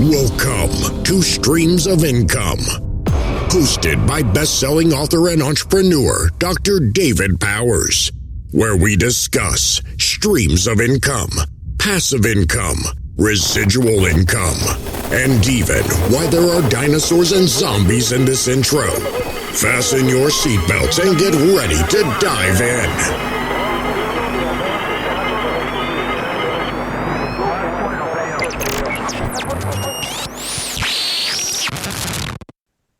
Welcome to Streams of Income, hosted by best-selling author and entrepreneur Dr. David Powers, where we discuss streams of income, passive income, residual income, and even why there are dinosaurs and zombies in this intro. Fasten your seatbelts and get ready to dive in.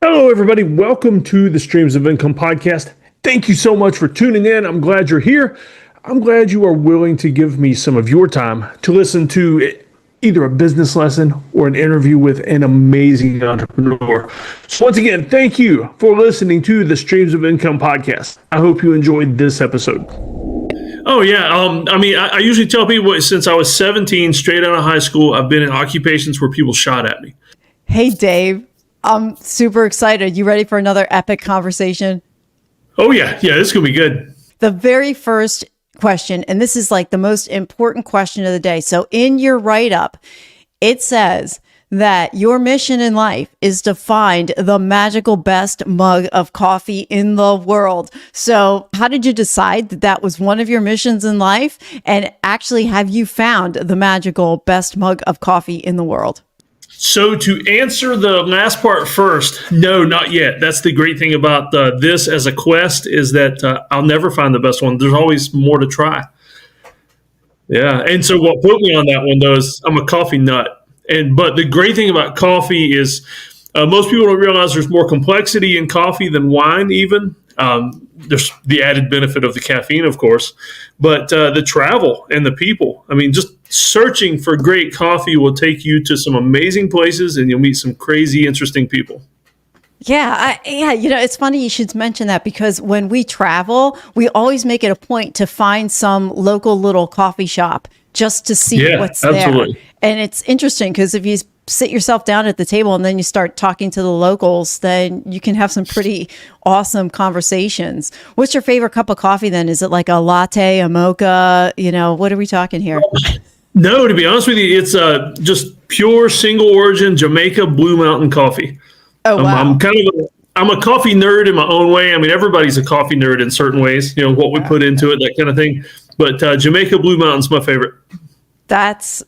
Hello, everybody. Welcome to the Streams of Income podcast. Thank you so much for tuning in. I'm glad you're here. I'm glad you are willing to give me some of your time to listen to either a business lesson or an interview with an amazing entrepreneur. So once again, thank you for listening to the Streams of Income podcast. I hope you enjoyed this episode. Oh, yeah. I usually tell people since I was 17, straight out of high school, I've been in occupations where people shot at me. Hey, Dave. I'm super excited. You ready for another epic conversation? Oh, yeah. Yeah, this is going to be good. The very first question, and this is like the most important question of the day. So in your write-up, it says that your mission in life is to find the magical best mug of coffee in the world. So how did you decide that that was one of your missions in life? And actually, have you found the magical best mug of coffee in the world? So to answer the last part first, no, not yet. That's the great thing about this as a quest is that I'll never find the best one. There's always more to try. Yeah. And so what put me on that one, though, is I'm a coffee nut. But the great thing about coffee is most people don't realize there's more complexity in coffee than wine even. There's the added benefit of the caffeine, of course, but the travel and the people. I mean, just searching for great coffee will take you to some amazing places and you'll meet some crazy, interesting people. Yeah. It's funny you should mention that because when we travel, we always make it a point to find some local little coffee shop just to see what's absolutely there. And it's interesting because if you sit yourself down at the table and then you start talking to the locals, then you can have some pretty awesome conversations. What's your favorite cup of coffee then? Is it like a latte, a mocha? What are we talking here? No, to be honest with you, it's just pure single origin Jamaica Blue Mountain coffee. Oh, wow. I'm a coffee nerd in my own way. I mean, everybody's a coffee nerd in certain ways, what we put into it, that kind of thing. But Jamaica Blue Mountain's my favorite. That's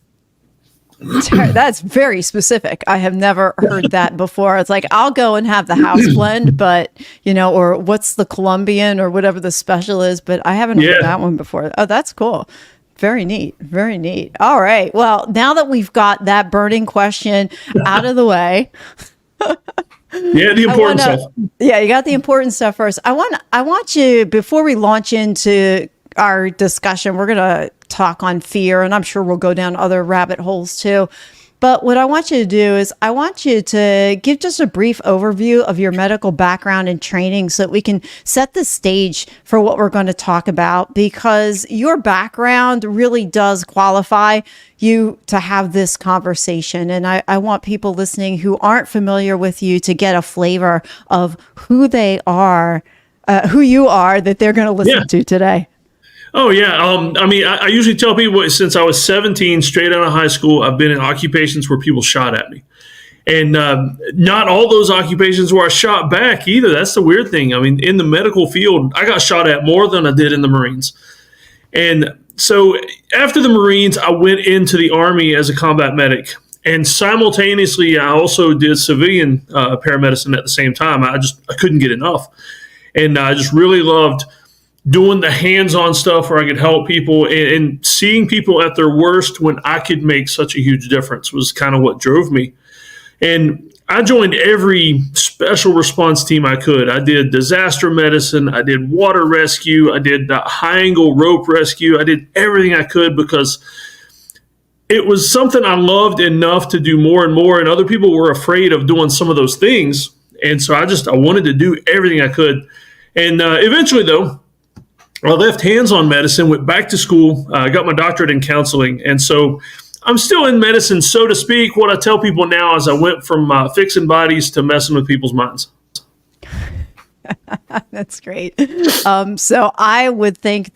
very specific. I have never heard that before. It's like, I'll go and have the house blend, but, or what's the Colombian or whatever the special is, but I haven't heard that one before. Oh, that's cool. Very neat. Very neat. All right. Well, now that we've got that burning question out of the way. Yeah, the important stuff. Yeah, you got the important stuff first. I want you, before we launch into our discussion, we're going to talk on fear, and I'm sure we'll go down other rabbit holes too. But what I want you to do is I want you to give just a brief overview of your medical background and training so that we can set the stage for what we're going to talk about, because your background really does qualify you to have this conversation. And I want people listening who aren't familiar with you to get a flavor of who they are, who you are, that they're going to listen to today. Oh, yeah. I usually tell people since I was 17, straight out of high school, I've been in occupations where people shot at me. And not all those occupations where I shot back either. That's the weird thing. I mean, in the medical field, I got shot at more than I did in the Marines. And so after the Marines, I went into the Army as a combat medic. And simultaneously, I also did civilian paramedicine at the same time. I couldn't get enough. And I just really loved doing the hands-on stuff where I could help people and seeing people at their worst when I could make such a huge difference was kind of what drove me. And I joined every special response team I could. I did disaster medicine. I did water rescue. I did high-angle rope rescue. I did everything I could because it was something I loved enough to do more and more, and other people were afraid of doing some of those things. And so I wanted to do everything I could. And eventually, though, I left hands-on medicine, went back to school, got my doctorate in counseling. And so I'm still in medicine, so to speak. What I tell people now is I went from fixing bodies to messing with people's minds. That's great. So I would think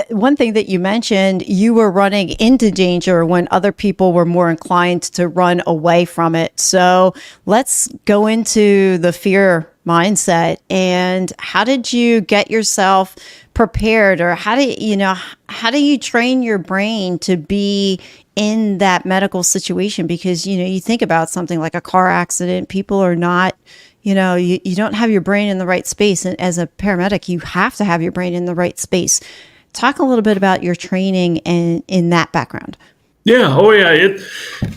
one thing that you mentioned, you were running into danger when other people were more inclined to run away from it. So let's go into the fear mindset. And how did you get yourself prepared, or how do you train your brain to be in that medical situation? Because, you think about something like a car accident, people are not, you don't have your brain in the right space. And as a paramedic, you have to have your brain in the right space. Talk a little bit about your training and in that background. Yeah. Oh, yeah.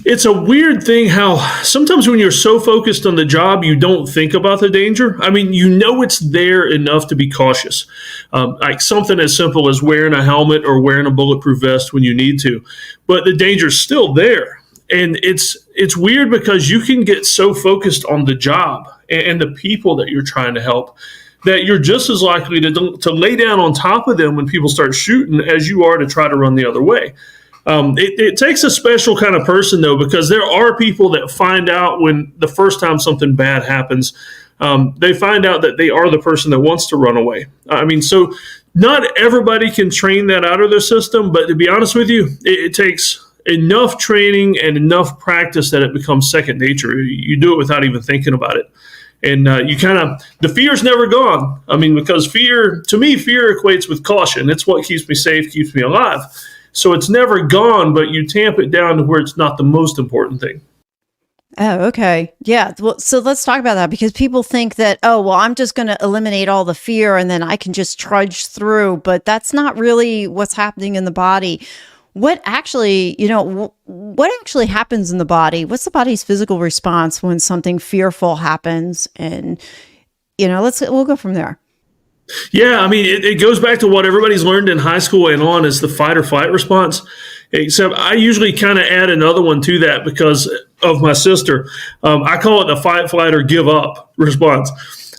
It's a weird thing how sometimes when you're so focused on the job, you don't think about the danger. I mean, it's there enough to be cautious. Like something as simple as wearing a helmet or wearing a bulletproof vest when you need to. But the danger's still there. And it's weird because you can get so focused on the job and the people that you're trying to help that you're just as likely to lay down on top of them when people start shooting as you are to try to run the other way. It takes a special kind of person, though, because there are people that find out when the first time something bad happens, they find out that they are the person that wants to run away. I mean, so not everybody can train that out of their system, but to be honest with you, it takes enough training and enough practice that it becomes second nature. You do it without even thinking about it. And the fear's never gone. I mean, because fear equates with caution. It's what keeps me safe, keeps me alive. So it's never gone, but you tamp it down to where it's not the most important thing. Oh, okay. Yeah. Well, so let's talk about that, because people think that, I'm just going to eliminate all the fear and then I can just trudge through. But that's not really what's happening in the body. What actually happens in the body? What's the body's physical response when something fearful happens? And, we'll go from there. Yeah, I mean, it goes back to what everybody's learned in high school and on is the fight or flight response, except I usually kind of add another one to that because of my sister. I call it the fight, flight, or give up response.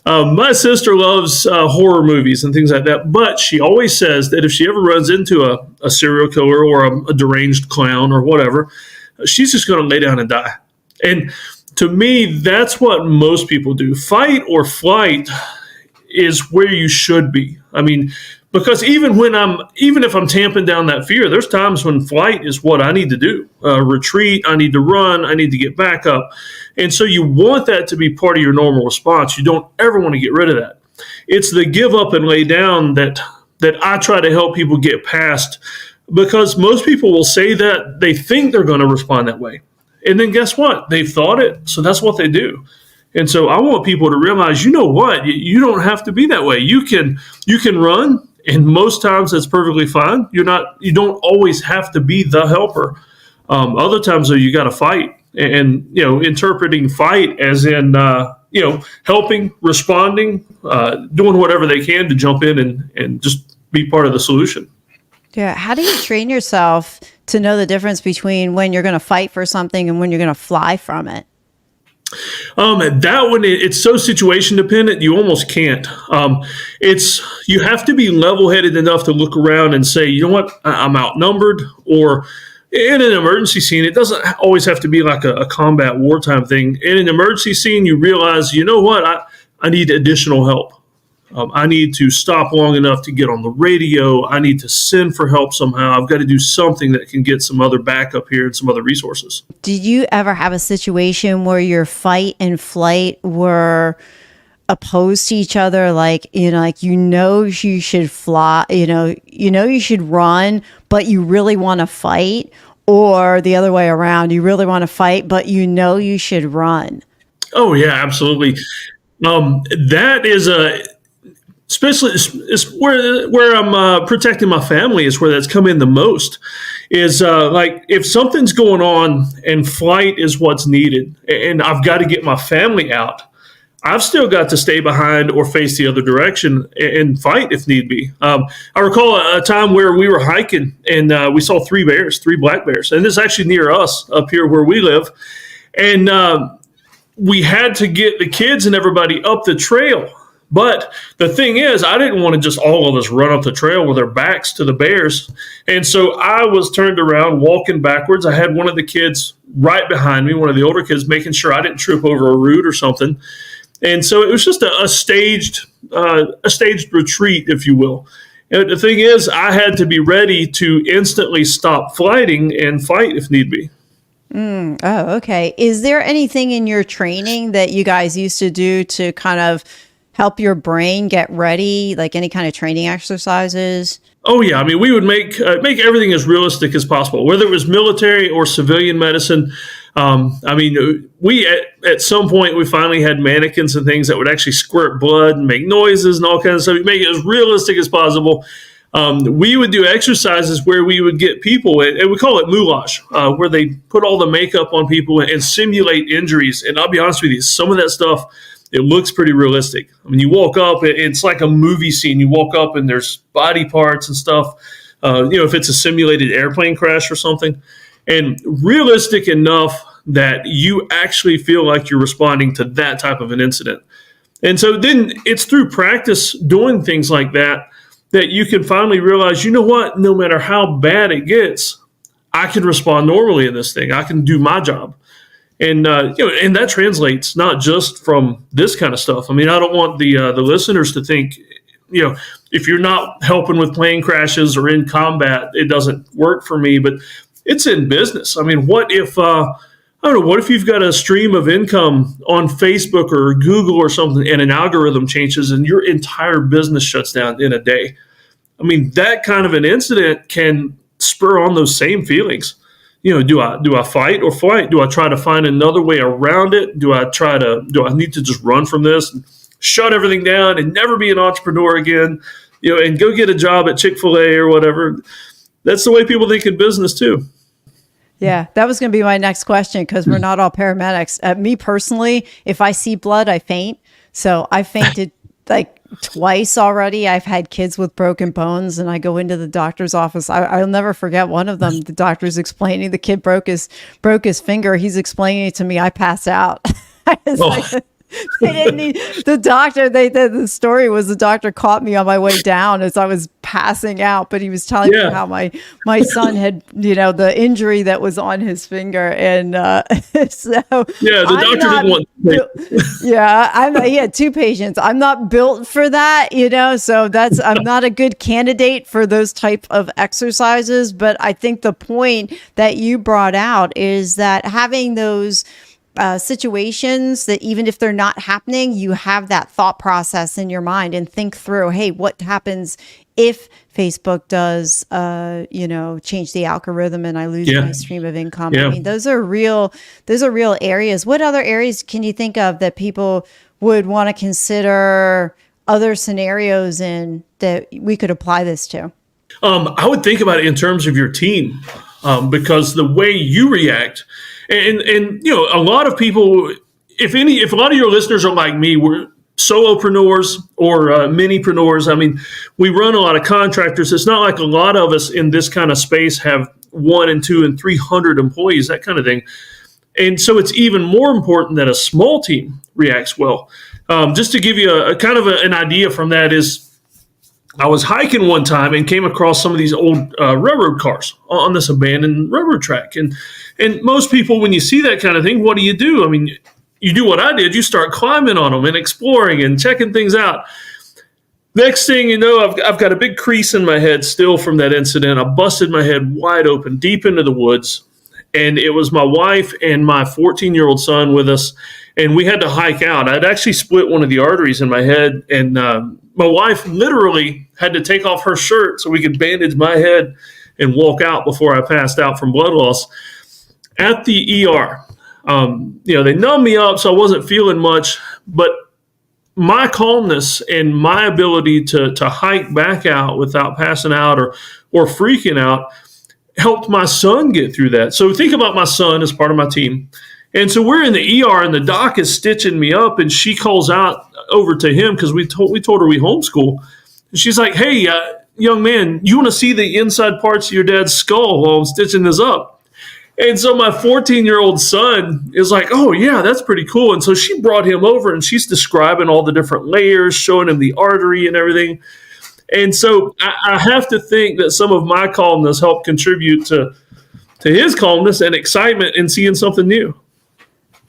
My sister loves horror movies and things like that, but she always says that if she ever runs into a serial killer or a deranged clown or whatever, she's just going to lay down and die. And to me, that's what most people do. Fight or flight is where you should be. I mean, because even if I'm tamping down that fear, there's times when flight is what I need to do. Retreat, I need to run, I need to get back up. And so you want that to be part of your normal response. You don't ever want to get rid of that. It's the give up and lay down that I try to help people get past, because most people will say that they think they're going to respond that way. And then guess what? They've thought it, so that's what they do. And so I want people to realize, you know what? You don't have to be that way. You can run, and most times that's perfectly fine. You don't always have to be the helper. Other times, though, you got to fight, and interpreting fight as in helping, responding, doing whatever they can to jump in and just be part of the solution. Yeah. How do you train yourself to know the difference between when you're going to fight for something and when you're going to fly from it? That one, it's so situation dependent, you almost can't. You have to be level-headed enough to look around and say, you know what, I'm outnumbered. Or in an emergency scene, it doesn't always have to be like a combat wartime thing. In an emergency scene, you realize, you know what, I need additional help. I need to stop long enough to get on the radio. I need to send for help somehow. I've got to do something that can get some other backup here and some other resources. Did you ever have a situation where your fight and flight were opposed to each other? Like you should fly, you should run, but you really want to fight, or the other way around, you really want to fight, but you should run? Oh yeah, absolutely. That is especially is where I'm protecting my family is where that's come in the most. Is like if something's going on and flight is what's needed, and I've got to get my family out, I've still got to stay behind or face the other direction and fight if need be. I recall a time where we were hiking and we saw three black bears, and this is actually near us up here where we live, and we had to get the kids and everybody up the trail. But the thing is, I didn't want to just all of us run up the trail with our backs to the bears. And so I was turned around walking backwards. I had one of the kids right behind me, one of the older kids, making sure I didn't trip over a root or something. And so it was just a staged retreat, if you will. And the thing is, I had to be ready to instantly stop fighting and fight if need be. Oh, okay. Is there anything in your training that you guys used to do to kind of help your brain get ready, like any kind of training exercises? Oh yeah, I mean, we would make everything as realistic as possible, whether it was military or civilian medicine. I mean, we at some point we finally had mannequins and things that would actually squirt blood and make noises and all kinds of stuff. We make it as realistic as possible. We would do exercises where we would get people, and we call it moulage, where they put all the makeup on people and simulate injuries. And I'll be honest with you, some of that stuff, it looks pretty realistic. I mean, you walk up, it's like a movie scene. You walk up and there's body parts and stuff, if it's a simulated airplane crash or something. And realistic enough that you actually feel like you're responding to that type of an incident. And so then it's through practice doing things like that you can finally realize, you know what, no matter how bad it gets, I can respond normally in this thing. I can do my job. And and that translates not just from this kind of stuff. I mean, I don't want the listeners to think, if you're not helping with plane crashes or in combat, it doesn't work for me. But it's in business. I mean, what if what if you've got a stream of income on Facebook or Google or something, and an algorithm changes and your entire business shuts down in a day? I mean, that kind of an incident can spur on those same feelings. Do I fight or flight? Do I try to find another way around it? Do I need to just run from this and shut everything down and never be an entrepreneur again, and go get a job at Chick-fil-A or whatever? That's the way people think in business too. Yeah, that was going to be my next question, because we're not all paramedics. Me personally, if I see blood, I faint. So I fainted like twice already. I've had kids with broken bones, and I go into the doctor's office. I'll never forget one of them. The doctor's explaining the kid broke his finger. He's explaining it to me. I pass out. I was like, they didn't need the doctor. The story was the doctor caught me on my way down as I was passing out, but he was telling me how my son had, the injury that was on his finger. And so the doctor didn't want he had two patients. I'm not built for that, so I'm not a good candidate for those type of exercises. But I think the point that you brought out is that having those situations that even if they're not happening, you have that thought process in your mind and think through, hey, what happens if Facebook does, change the algorithm and I lose my stream of income? Yeah. I mean, those are real areas. What other areas can you think of that people would want to consider other scenarios in that we could apply this to? I would think about it in terms of your team, because the way you react. And a lot of people, if a lot of your listeners are like me, we're solopreneurs or minipreneurs. I mean, we run a lot of contractors. It's not like a lot of us in this kind of space have 1 and 2 and 300 employees, that kind of thing. And so it's even more important that a small team reacts well. Just to give you a kind of an idea from that is, I was hiking one time and came across some of these old railroad cars on this abandoned railroad track. And most people, when you see that kind of thing, what do? I mean, you do what I did. You start climbing on them and exploring and checking things out. Next thing you know, I've got a big crease in my head still from that incident. I busted my head wide open, deep into the woods. And it was my wife and my 14-year-old son with us. And we had to hike out. I'd actually split one of the arteries in my head. And my wife literally had to take off her shirt so we could bandage my head and walk out before I passed out from blood loss. At the ER, they numbed me up, so I wasn't feeling much. But my calmness and my ability to hike back out without passing out or freaking out helped my son get through that. So think about my son as part of my team. And so we're in the ER, and the doc is stitching me up, and she calls out over to him because we told her we homeschool. And she's like, "Hey, young man, you want to see the inside parts of your dad's skull while I'm stitching this up?" And so my 14-year-old son is like, "Oh, yeah, that's pretty cool." And so she brought him over, and she's describing all the different layers, showing him the artery and everything. And so I have to think that some of my calmness helped contribute to his calmness and excitement in seeing something new.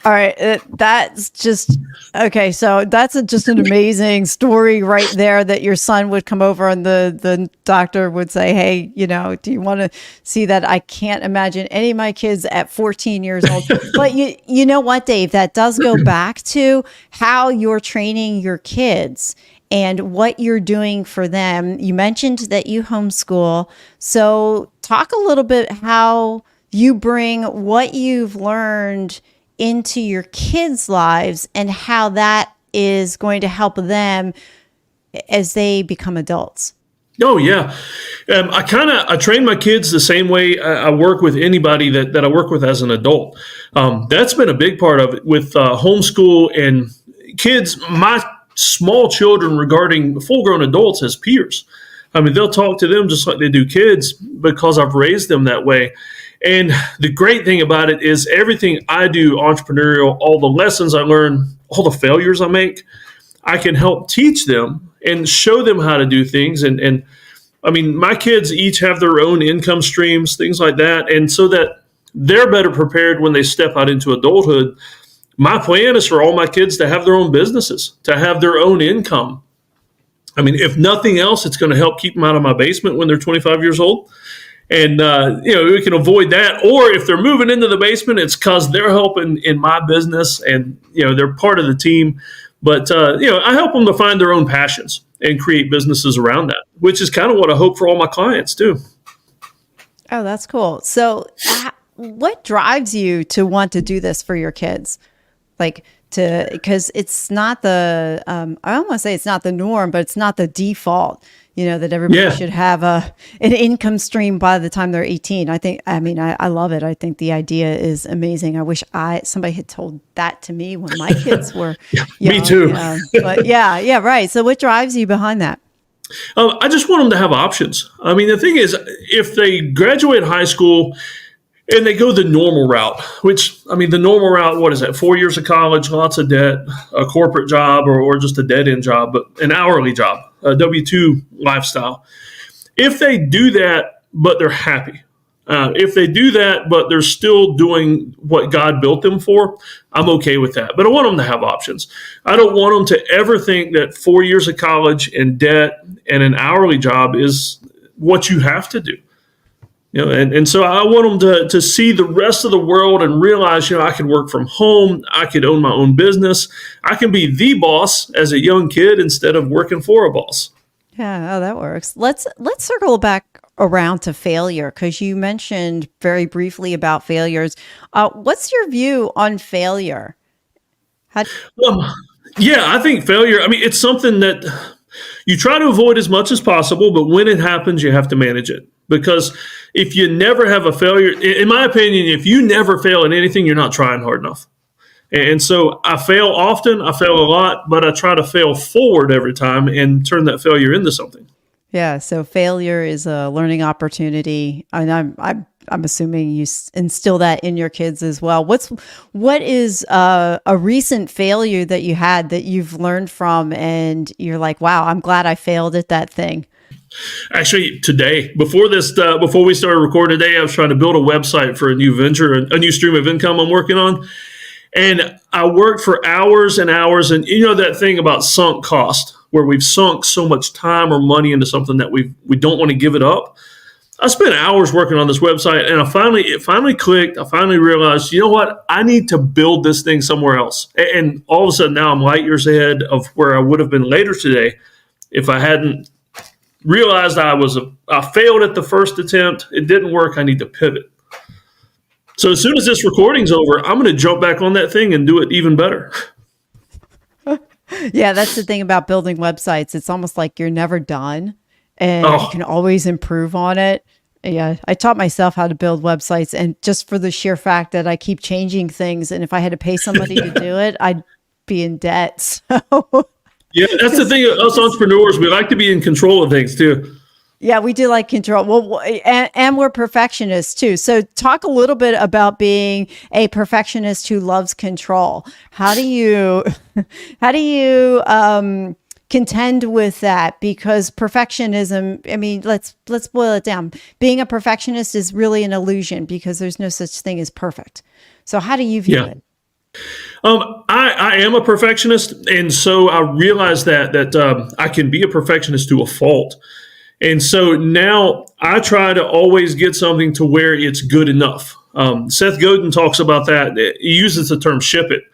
All right, that's just okay. So that's just an amazing story right there. That your son would come over and the doctor would say, "Hey, do you want to see that?" I can't imagine any of my kids at 14 years old. But you know what, Dave? That does go back to how you're training your kids and what you're doing for them. You mentioned that you homeschool, so talk a little bit how you bring what you've learned into your kids' lives and how that is going to help them as they become adults. Oh yeah, I train my kids the same way I work with anybody that I work with as an adult. That's been a big part of it with homeschool and kids. My small children regarding full-grown adults as peers. I mean, they'll talk to them just like they do kids because I've raised them that way. And the great thing about it is everything I do entrepreneurial, all the lessons I learn, all the failures I make, I can help teach them and show them how to do things. And I mean, my kids each have their own income streams, things like that. And so that they're better prepared when they step out into adulthood. My plan is for all my kids to have their own businesses, to have their own income. I mean, if nothing else, it's going to help keep them out of my basement when they're 25 years old. And, we can avoid that. Or if they're moving into the basement, it's because they're helping in my business and, they're part of the team. But, I help them to find their own passions and create businesses around that, which is kind of what I hope for all my clients too. Oh, that's cool. So what drives you to want to do this for your kids? Because it's not the, I almost say it's not the norm, but it's not the default, that everybody should have an income stream by the time they're 18. I love it. I think the idea is amazing. I wish somebody had told that to me when my kids were young. Me too. But yeah, right. So what drives you behind that? I just want them to have options. I mean, the thing is, if they graduate high school and they go the normal route, which, I mean, the normal route, what is that? 4 years of college, lots of debt, a corporate job or just a dead-end job, but an hourly job, a W-2 lifestyle. If they do that, but they're happy, if they do that, but they're still doing what God built them for, I'm okay with that. But I want them to have options. I don't want them to ever think that 4 years of college and debt and an hourly job is what you have to do. And so I want them to see the rest of the world and realize, I can work from home. I could own my own business. I can be the boss as a young kid instead of working for a boss. Yeah, that works. Let's circle back around to failure, because you mentioned very briefly about failures. What's your view on failure? I think failure, it's something that you try to avoid as much as possible, but when it happens, you have to manage it. Because if you never have a failure, in my opinion, if you never fail in anything, you're not trying hard enough. And so I fail often, I fail a lot, but I try to fail forward every time and turn that failure into something. Yeah, so failure is a learning opportunity. And I'm assuming you instill that in your kids as well. What is a recent failure that you had that you've learned from and you're like, wow, I'm glad I failed at that thing? Actually, today, before we started recording today, I was trying to build a website for a new venture, a new stream of income I'm working on. And I worked for hours and hours. And that thing about sunk cost, where we've sunk so much time or money into something that we don't want to give it up. I spent hours working on this website, and it finally clicked. I finally realized, you know what? I need to build this thing somewhere else. And all of a sudden now I'm light years ahead of where I would have been later today if I hadn't realized I failed at the first attempt. It didn't work. I need to pivot. So as soon as this recording's over, I'm going to jump back on that thing and do it even better. Yeah, that's the thing about building websites. It's almost like you're never done and you can always improve on it. Yeah, I taught myself how to build websites, and just for the sheer fact that I keep changing things, and if I had to pay somebody to do it, I'd be in debt. So yeah, that's the thing. Us entrepreneurs, we like to be in control of things too. Yeah, we do like control. Well, and we're perfectionists too. So talk a little bit about being a perfectionist who loves control. How do you contend with that? Because perfectionism, let's boil it down. Being a perfectionist is really an illusion because there's no such thing as perfect. So how do you view it? I am a perfectionist, and so I realize that I can be a perfectionist to a fault. And so now I try to always get something to where it's good enough. Seth Godin talks about that. He uses the term ship it,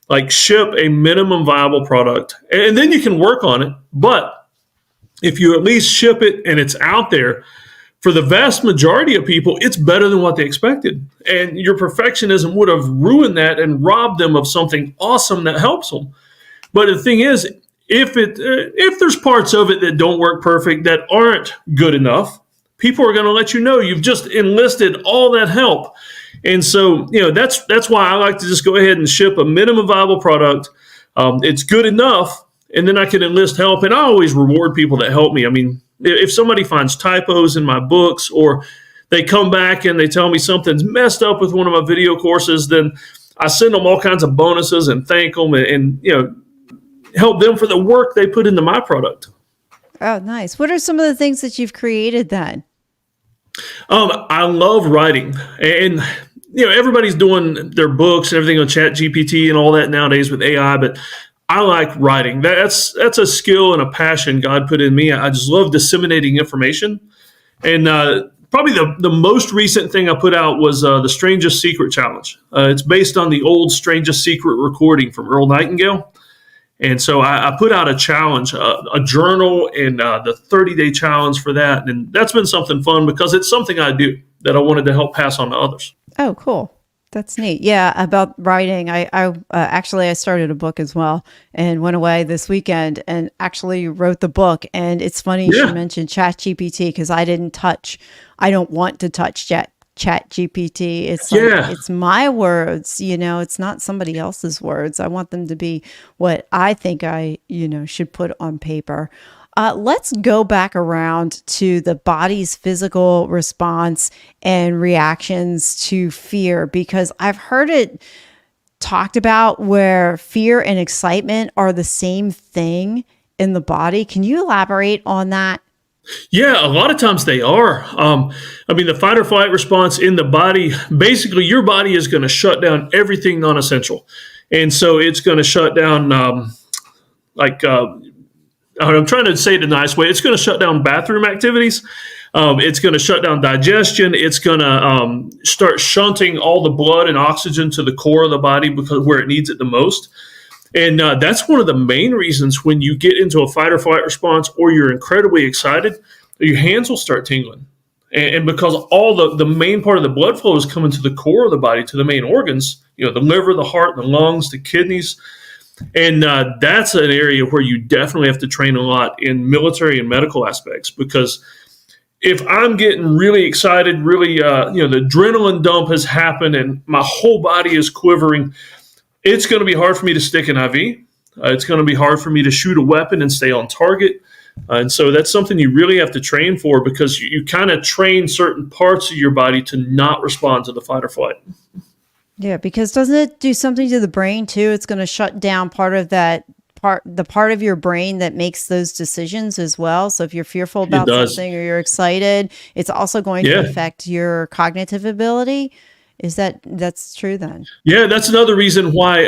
like ship a minimum viable product, and then you can work on it. But if you at least ship it and it's out there, for the vast majority of people, it's better than what they expected. And your perfectionism would have ruined that and robbed them of something awesome that helps them. But the thing is, if there's parts of it that don't work perfect, that aren't good enough, people are going to let you know you've just enlisted all that help. And so, that's why I like to just go ahead and ship a minimum viable product. It's good enough, and then I can enlist help. And I always reward people that help me. I mean, if somebody finds typos in my books, or they come back and they tell me something's messed up with one of my video courses, then I send them all kinds of bonuses and thank them and help them for the work they put into my product. Oh, nice. What are some of the things that you've created then? I love writing, and everybody's doing their books and everything on Chat GPT and all that nowadays with AI, but I like writing. That's a skill and a passion God put in me. I just love disseminating information. And probably the most recent thing I put out was the Strangest Secret Challenge. It's based on the old Strangest Secret recording from Earl Nightingale. And so I put out a challenge, a journal, and the 30-day challenge for that. And that's been something fun because it's something I do that I wanted to help pass on to others. Oh, cool. That's neat. Yeah, about writing. I actually started a book as well and went away this weekend and actually wrote the book. And it's funny you should mention ChatGPT because I don't want to touch ChatGPT. It's like, it's my words, it's not somebody else's words. I want them to be what I think I, should put on paper. Let's go back around to the body's physical response and reactions to fear, because I've heard it talked about where fear and excitement are the same thing in the body. Can you elaborate on that? Yeah, a lot of times they are. The fight or flight response in the body, basically your body is going to shut down everything non-essential. And so it's going to shut down I'm trying to say it in a nice way. It's going to shut down bathroom activities. It's going to shut down digestion. It's going to start shunting all the blood and oxygen to the core of the body because where it needs it the most. And that's one of the main reasons when you get into a fight or flight response or you're incredibly excited, your hands will start tingling. And because all the main part of the blood flow is coming to the core of the body, to the main organs, the liver, the heart, the lungs, the kidneys. And that's an area where you definitely have to train a lot in military and medical aspects, because if I'm getting really excited, really, the adrenaline dump has happened and my whole body is quivering, it's going to be hard for me to stick an IV. It's going to be hard for me to shoot a weapon and stay on target. And so that's something you really have to train for, because you kind of train certain parts of your body to not respond to the fight or flight. Yeah, because doesn't it do something to the brain too? It's going to shut down the part of your brain that makes those decisions as well. So if you're fearful about something or you're excited, it's also going to affect your cognitive ability. That's true then? Yeah, that's another reason why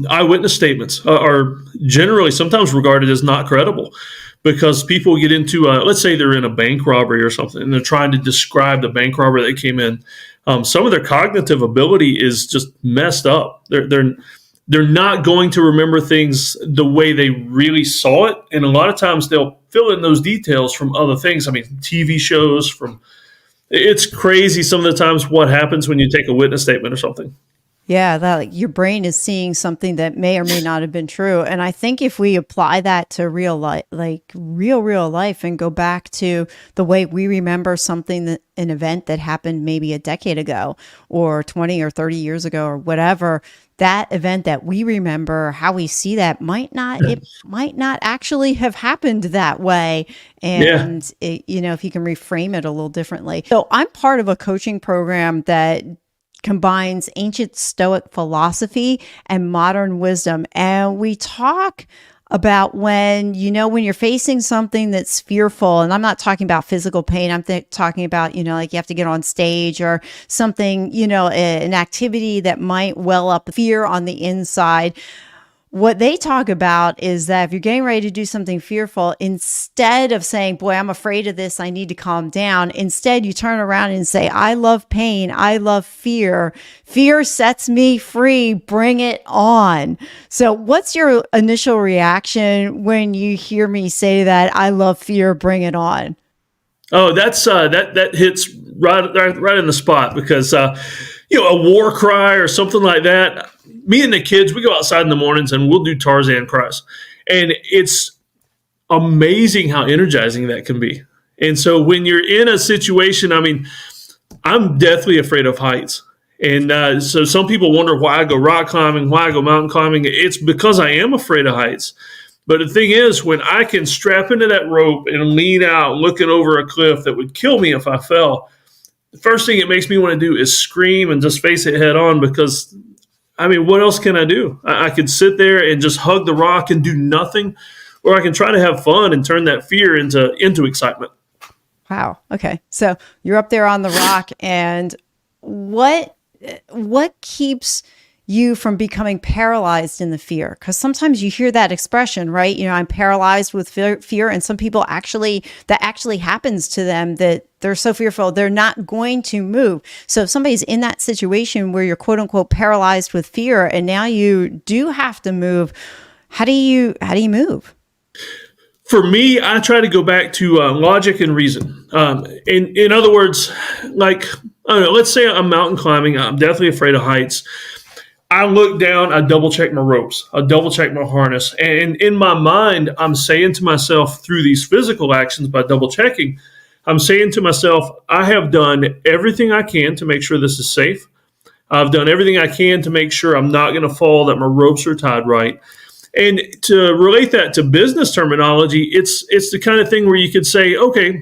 eyewitness statements are generally sometimes regarded as not credible, because people get into, let's say they're in a bank robbery or something, and they're trying to describe the bank robber that came in. Some of their cognitive ability is just messed up. They're not going to remember things the way they really saw it, and a lot of times they'll fill in those details from other things. TV shows, it's crazy some of the times what happens when you take a witness statement or something. Yeah, that your brain is seeing something that may or may not have been true. And I think if we apply that to real life, real life, and go back to the way we remember an event that happened maybe a decade ago or 20 or 30 years ago or whatever, that event that we remember, how we see that might not actually have happened that way. And if you can reframe it a little differently. So I'm part of a coaching program that combines ancient Stoic philosophy and modern wisdom. And we talk about when you're facing something that's fearful, and I'm not talking about physical pain. I'm talking about, like you have to get on stage or something, an activity that might well up fear on the inside. What they talk about is that if you're getting ready to do something fearful, instead of saying, boy, I'm afraid of this, I need to calm down, instead you turn around and say, I love pain, I love fear. Fear sets me free, bring it on. So what's your initial reaction when you hear me say that, I love fear, bring it on? Oh, that's that hits right in the spot, because a war cry or something like that. Me and the kids, we go outside in the mornings and we'll do Tarzan cries, and it's amazing how energizing that can be. And so when you're in a situation, I mean, I'm deathly afraid of heights, and so some people wonder why I go rock climbing, why I go mountain climbing. It's because I am afraid of heights. But the thing is, when I can strap into that rope and lean out looking over a cliff that would kill me if I fell, the first thing it makes me want to do is scream and just face it head on, because, I mean, what else can I do? I could sit there and just hug the rock and do nothing, or I can try to have fun and turn that fear into excitement. Wow. Okay. So you're up there on the rock, and what keeps you from becoming paralyzed in the fear? Because sometimes you hear that expression, right? I'm paralyzed with fear, and some people that actually happens to them, that they're so fearful they're not going to move. So if somebody's in that situation where you're quote unquote paralyzed with fear, and now you do have to move, how do you move? For me, I try to go back to logic and reason. In other words, like, I don't know, let's say I'm mountain climbing. I'm definitely afraid of heights. I look down, I double check my ropes, I double check my harness. And in my mind, I'm saying to myself, through these physical actions by double checking, I'm saying to myself, I have done everything I can to make sure this is safe. I've done everything I can to make sure I'm not going to fall, that my ropes are tied right. And to relate that to business terminology, it's the kind of thing where you could say, okay,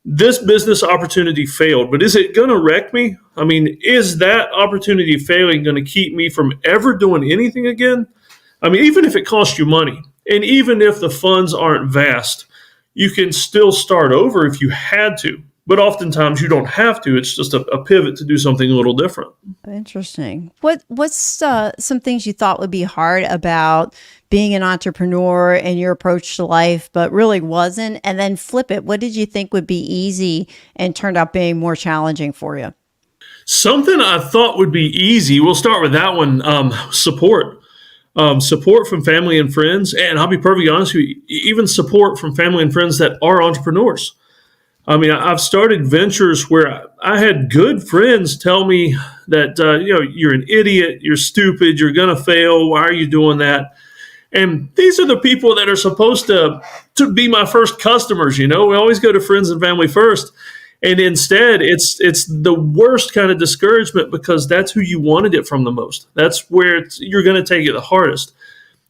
this business opportunity failed, but is it going to wreck me? I mean, is that opportunity failing going to keep me from ever doing anything again? I mean, even if it costs you money, and even if the funds aren't vast, you can still start over if you had to. But oftentimes you don't have to. It's just a pivot to do something a little different. Interesting. What's some things you thought would be hard about being an entrepreneur and your approach to life, but really wasn't? And then flip it. What did you think would be easy and turned out being more challenging for you? Something I thought would be easy. We'll start with that one. Support. Support from family and friends. And I'll be perfectly honest with you, even support from family and friends that are entrepreneurs. I mean, I've started ventures where I had good friends tell me that, you're an idiot, you're stupid, you're going to fail. Why are you doing that? And these are the people that are supposed to be my first customers. We always go to friends and family first. And instead, it's the worst kind of discouragement, because that's who you wanted it from the most. That's where you're going to take it the hardest.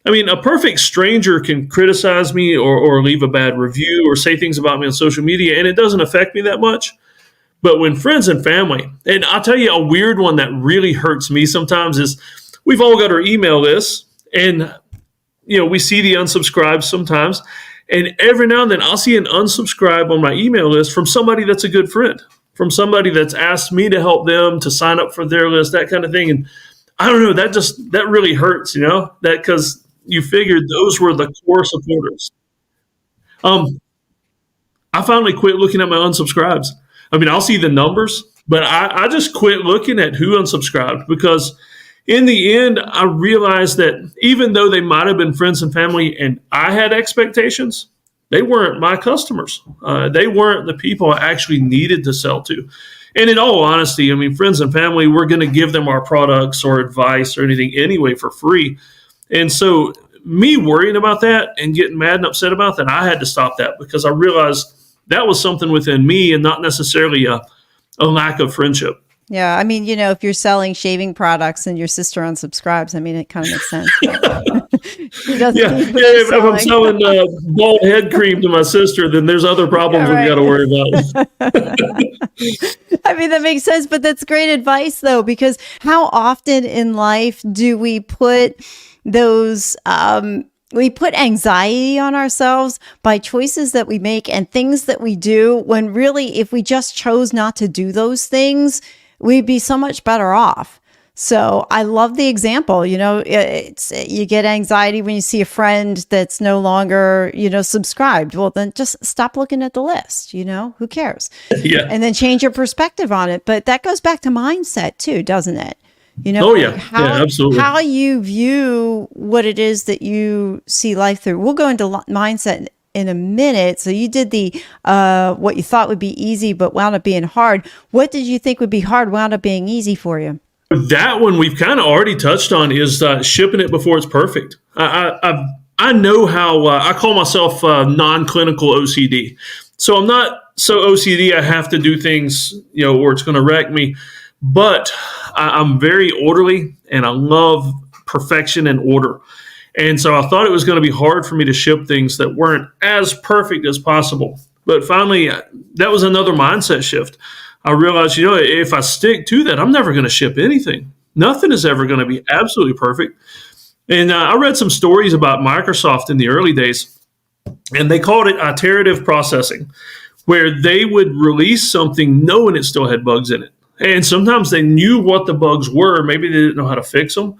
I mean, a perfect stranger can criticize me or leave a bad review or say things about me on social media, and it doesn't affect me that much. But when friends and family, and I'll tell you a weird one that really hurts me sometimes is, we've all got our email lists, and we see the unsubscribes sometimes, and every now and then I'll see an unsubscribe on my email list from somebody that's a good friend, from somebody that's asked me to help them to sign up for their list, that kind of thing. And I don't know, that really hurts, that, because you figured those were the core supporters. I finally quit looking at my unsubscribes. I mean, I'll see the numbers, but I just quit looking at who unsubscribed, because in the end, I realized that even though they might have been friends and family and I had expectations, they weren't my customers. They weren't the people I actually needed to sell to. And in all honesty, I mean, friends and family, we're going to give them our products or advice or anything anyway for free. And so me worrying about that and getting mad and upset about that, I had to stop that, because I realized that was something within me and not necessarily a lack of friendship. Yeah. I mean, if you're selling shaving products and your sister unsubscribes, I mean, it kind of makes sense. If I'm selling bald head cream to my sister, then there's other problems we've got to worry about. I mean, that makes sense, but that's great advice, though, because how often in life do we put those we put anxiety on ourselves by choices that we make and things that we do, when really, if we just chose not to do those things, we'd be so much better off. So I love the example. It's you get anxiety when you see a friend that's no longer, subscribed. Well, then just stop looking at the list. Who cares? Yeah. And then change your perspective on it. But that goes back to mindset too, doesn't it? Oh yeah, absolutely. How you view what it is that you see life through. We'll go into mindset in a minute. So you did the what you thought would be easy, but wound up being hard. What did you think would be hard wound up being easy for you? That one we've kind of already touched on is shipping it before it's perfect. I know how I call myself non-clinical OCD. So I'm not so OCD I have to do things, or it's going to wreck me. But I'm very orderly and I love perfection and order. And so I thought it was going to be hard for me to ship things that weren't as perfect as possible. But finally, that was another mindset shift. I realized, if I stick to that, I'm never going to ship anything. Nothing is ever going to be absolutely perfect. And I read some stories about Microsoft in the early days, and they called it iterative processing, where they would release something knowing it still had bugs in it. And sometimes they knew what the bugs were. Maybe they didn't know how to fix them.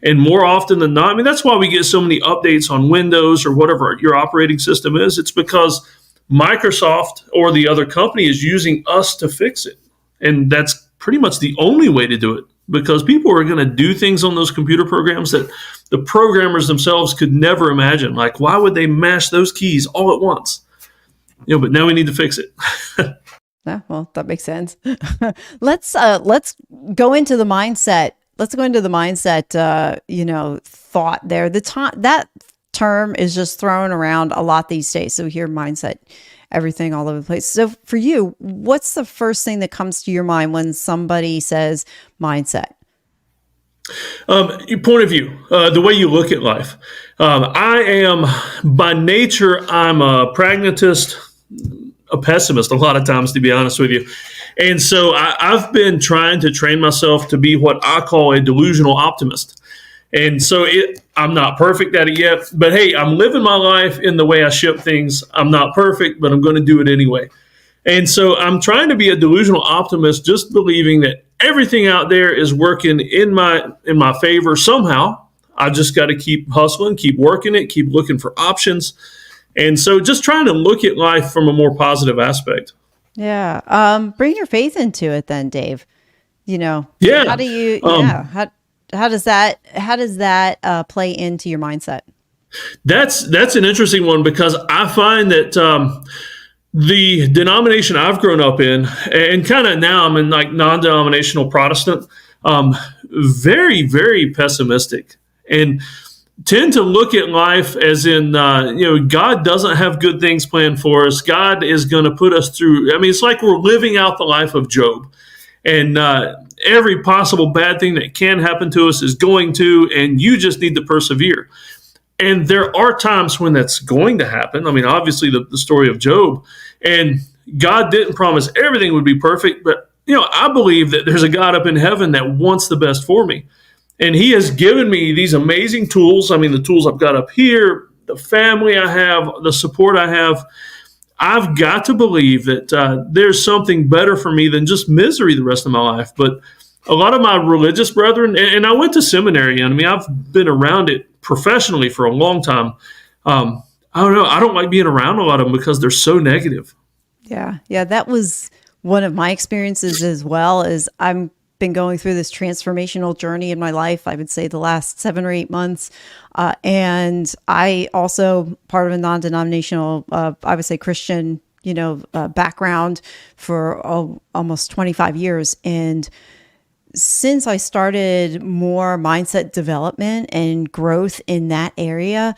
And more often than not, that's why we get so many updates on Windows or whatever your operating system is. It's because Microsoft or the other company is using us to fix it. And that's pretty much the only way to do it, because people are going to do things on those computer programs that the programmers themselves could never imagine. Like, why would they mash those keys all at once? But now we need to fix it. Yeah, well, that makes sense. Let's go into the mindset. Let's go into the mindset, thought there. That term is just thrown around a lot these days. So we hear mindset, everything all over the place. So for you, what's the first thing that comes to your mind when somebody says mindset? Your point of view, the way you look at life. I am, by nature, I'm a pragmatist, a pessimist a lot of times, to be honest with you. And so I've been trying to train myself to be what I call a delusional optimist. And so I'm not perfect at it yet, but hey, I'm living my life in the way I ship things. I'm not perfect, but I'm going to do it anyway. And so I'm trying to be a delusional optimist, just believing that everything out there is working in my favor somehow. I just got to keep hustling, keep working it, keep looking for options. And so just trying to look at life from a more positive aspect. Yeah. Bring your faith into it then, Dave. Yeah. How do you, how does that play into your mindset? That's an interesting one, because I find that the denomination I've grown up in, and kind of now I'm in like non-denominational Protestant, very, very pessimistic, and tend to look at life as in, God doesn't have good things planned for us. God is going to put us through. It's like we're living out the life of Job. And every possible bad thing that can happen to us is going to, and you just need to persevere. And there are times when that's going to happen. Obviously the story of Job, and God didn't promise everything would be perfect, but I believe that there's a God up in heaven that wants the best for me. And he has given me these amazing tools. The tools I've got up here, the family I have, the support I have. I've got to believe that there's something better for me than just misery the rest of my life. But a lot of my religious brethren, and I went to seminary, and I've been around it professionally for a long time. I don't know. I don't like being around a lot of them because they're so negative. Yeah. Yeah. That was one of my experiences as well. Is I've been going through this transformational journey in my life, I would say the last 7 or 8 months. And I also part of a non-denominational, I would say Christian, background for almost 25 years. And since I started more mindset development and growth in that area,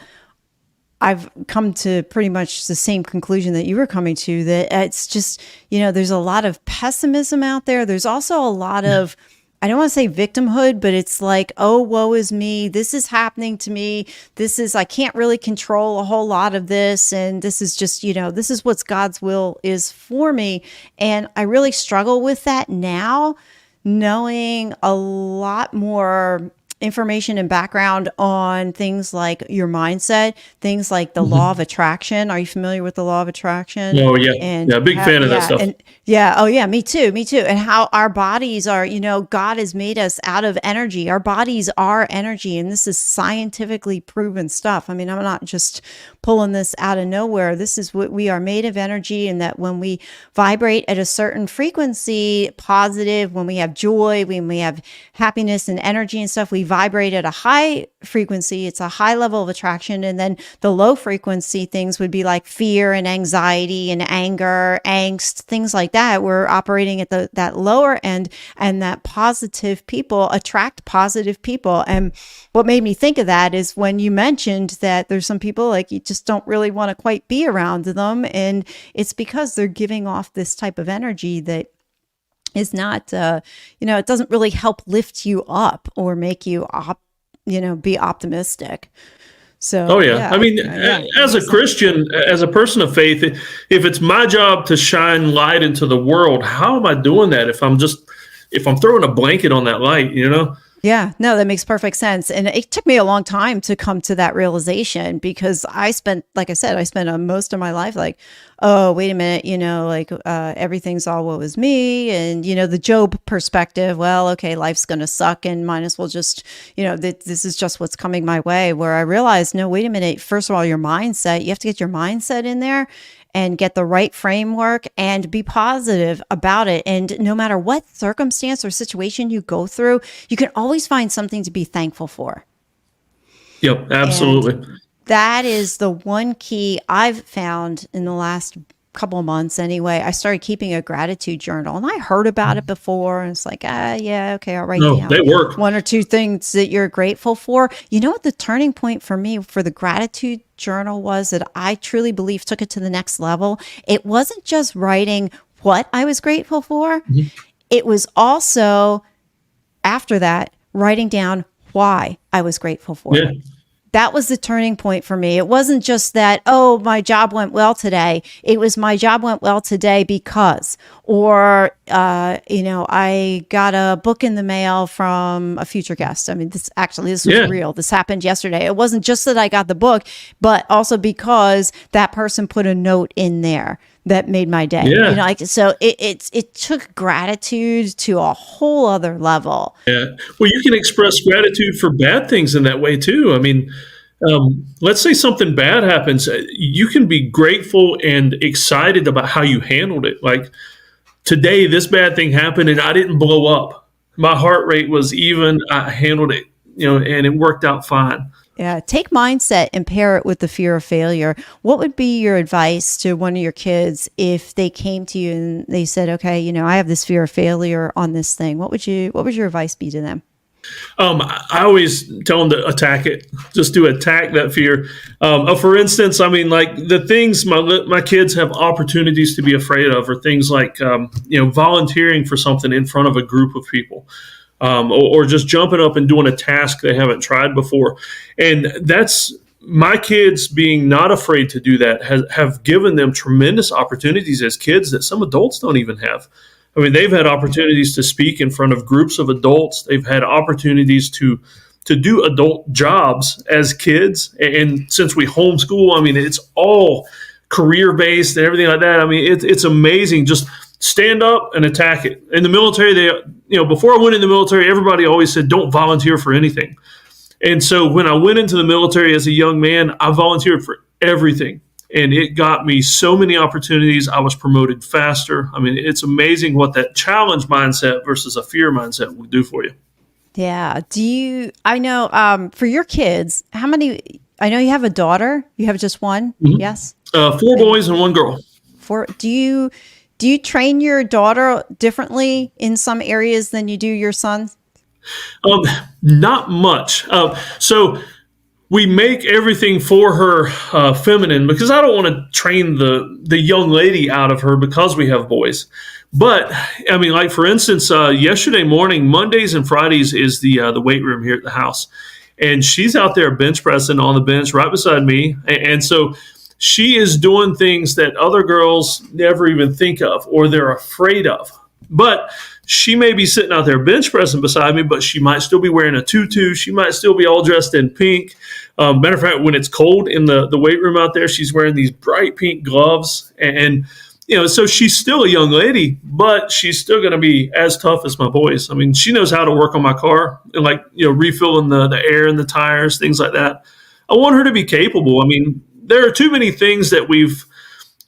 I've come to pretty much the same conclusion that you were coming to, that it's just, there's a lot of pessimism out there. There's also a lot of, I don't want to say victimhood, but it's like, oh, woe is me. This is happening to me. I can't really control a whole lot of this. And this is just, this is what God's will is for me. And I really struggle with that now, knowing a lot more information and background on things like your mindset, things like the law of attraction. Are you familiar with the law of attraction? Oh yeah, And yeah, big fan of that stuff. And oh yeah, me too. And how our bodies are, God has made us out of energy. Our bodies are energy, and this is scientifically proven stuff. I mean, I'm not just pulling this out of nowhere. This is what we are made of, energy, and that when we vibrate at a certain frequency, positive, when we have joy, when we have happiness and energy and stuff, we vibrate at a high frequency. It's a high level of attraction. And then the low frequency things would be like fear and anxiety and anger, angst, things like that. We're operating at that lower end, and that positive people attract positive people. And what made me think of that is when you mentioned that there's some people like you just don't really want to quite be around them. And it's because they're giving off this type of energy that is not, it doesn't really help lift you up or make you, be optimistic. So, oh yeah. I mean, as a Christian, as a person of faith, if it's my job to shine light into the world, how am I doing that if I'm throwing a blanket on that light, Yeah, no, that makes perfect sense. And it took me a long time to come to that realization because like I said, I spent most of my life like, oh, wait a minute, everything's all woe is me. And, the Job perspective, well, okay, life's going to suck and might as well just, this is just what's coming my way. Where I realized, no, wait a minute. First of all, your mindset, you have to get your mindset in there and get the right framework and be positive about it. And no matter what circumstance or situation you go through, you can always find something to be thankful for. Yep, absolutely. And that is the one key I've found in the last couple of months anyway. I started keeping a gratitude journal, and I heard about it before, and it's like, yeah, okay, I'll write down they work. one or two things that you're grateful for. You know what the turning point for me for the gratitude journal was that I truly believe took it to the next level? It wasn't just writing what I was grateful for. Mm-hmm. It was also, after that, writing down why I was grateful for it. That was the turning point for me. It wasn't just that, oh, my job went well today. It was my job went well today because, or, I got a book in the mail from a future guest. I mean, this was real. This happened yesterday. It wasn't just that I got the book, but also because that person put a note in there that made my day. Yeah. So it took gratitude to a whole other level. Yeah. Well, you can express gratitude for bad things in that way too. I mean, let's say something bad happens. You can be grateful and excited about how you handled it. Like today, this bad thing happened and I didn't blow up. My heart rate was even. I handled it, and it worked out fine. Yeah. Take mindset and pair it with the fear of failure. What would be your advice to one of your kids if they came to you and they said, okay, I have this fear of failure on this thing? What would your advice be to them? I always tell them to attack it, just to attack that fear. For instance, I mean, like the things my kids have opportunities to be afraid of are things like, volunteering for something in front of a group of people. Or just jumping up and doing a task they haven't tried before. And that's my kids being not afraid to do that have given them tremendous opportunities as kids that some adults don't even have. I mean, they've had opportunities to speak in front of groups of adults. They've had opportunities to do adult jobs as kids. And since we homeschool, I mean, it's all career-based and everything like that. I mean, it's amazing. Just stand up and attack it. In the military, before I went in the military, everybody always said, don't volunteer for anything. And so when I went into the military as a young man, I volunteered for everything. And it got me so many opportunities. I was promoted faster. I mean, it's amazing what that challenge mindset versus a fear mindset will do for you. Yeah. I know for your kids, how many, I know you have a daughter. You have just one? Mm-hmm. Yes? 4 boys and 1 girl. 4. Do you train your daughter differently in some areas than you do your son? Not much. So we make everything for her feminine because I don't want to train the young lady out of her because we have boys. But I mean, like for instance, yesterday morning, Mondays and Fridays is the weight room here at the house, and she's out there bench pressing on the bench right beside me, and so she is doing things that other girls never even think of or they're afraid of. But she may be sitting out there bench pressing beside me, but she might still be wearing a tutu. She might still be all dressed in pink. Matter of fact, when it's cold in the weight room out there, she's wearing these bright pink gloves. And so she's still a young lady, but she's still going to be as tough as my boys. I mean, she knows how to work on my car and refilling the air in the tires, things like that. I want her to be capable. I mean, there are too many things that we've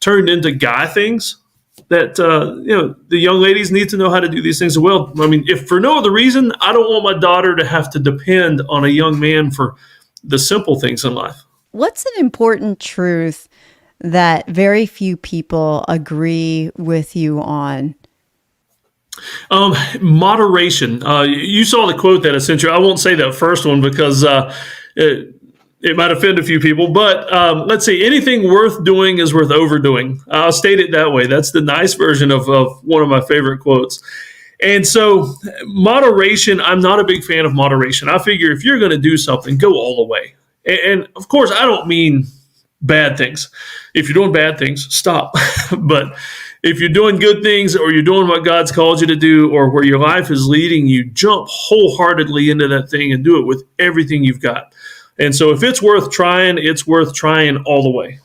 turned into guy things that, the young ladies need to know how to do these things as well. I mean, if for no other reason, I don't want my daughter to have to depend on a young man for the simple things in life. What's an important truth that very few people agree with you on? Moderation. You saw the quote that I sent you. I won't say that first one because it might offend a few people, but let's see. Anything worth doing is worth overdoing. I'll state it that way. That's the nice version of one of my favorite quotes. And so moderation, I'm not a big fan of moderation. I figure if you're going to do something, go all the way. And of course, I don't mean bad things. If you're doing bad things, stop. But if you're doing good things or you're doing what God's called you to do or where your life is leading you, jump wholeheartedly into that thing and do it with everything you've got. And so if it's worth trying all the way.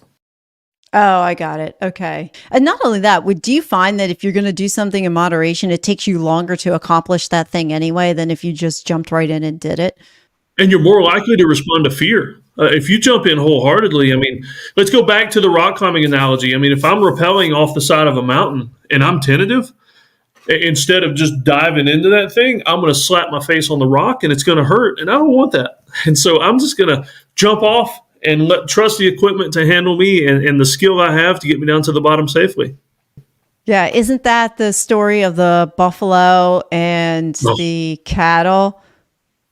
Oh, I got it. Okay. And not only that, do you find that if you're going to do something in moderation, it takes you longer to accomplish that thing anyway than if you just jumped right in and did it? And you're more likely to respond to fear. If you jump in wholeheartedly, I mean, let's go back to the rock climbing analogy. I mean, if I'm rappelling off the side of a mountain and I'm tentative, instead of just diving into that thing, I'm going to slap my face on the rock and it's going to hurt. And I don't want that. And so I'm just going to jump off and trust the equipment to handle me and the skill I have to get me down to the bottom safely. Yeah. Isn't that the story of the buffalo and the cattle?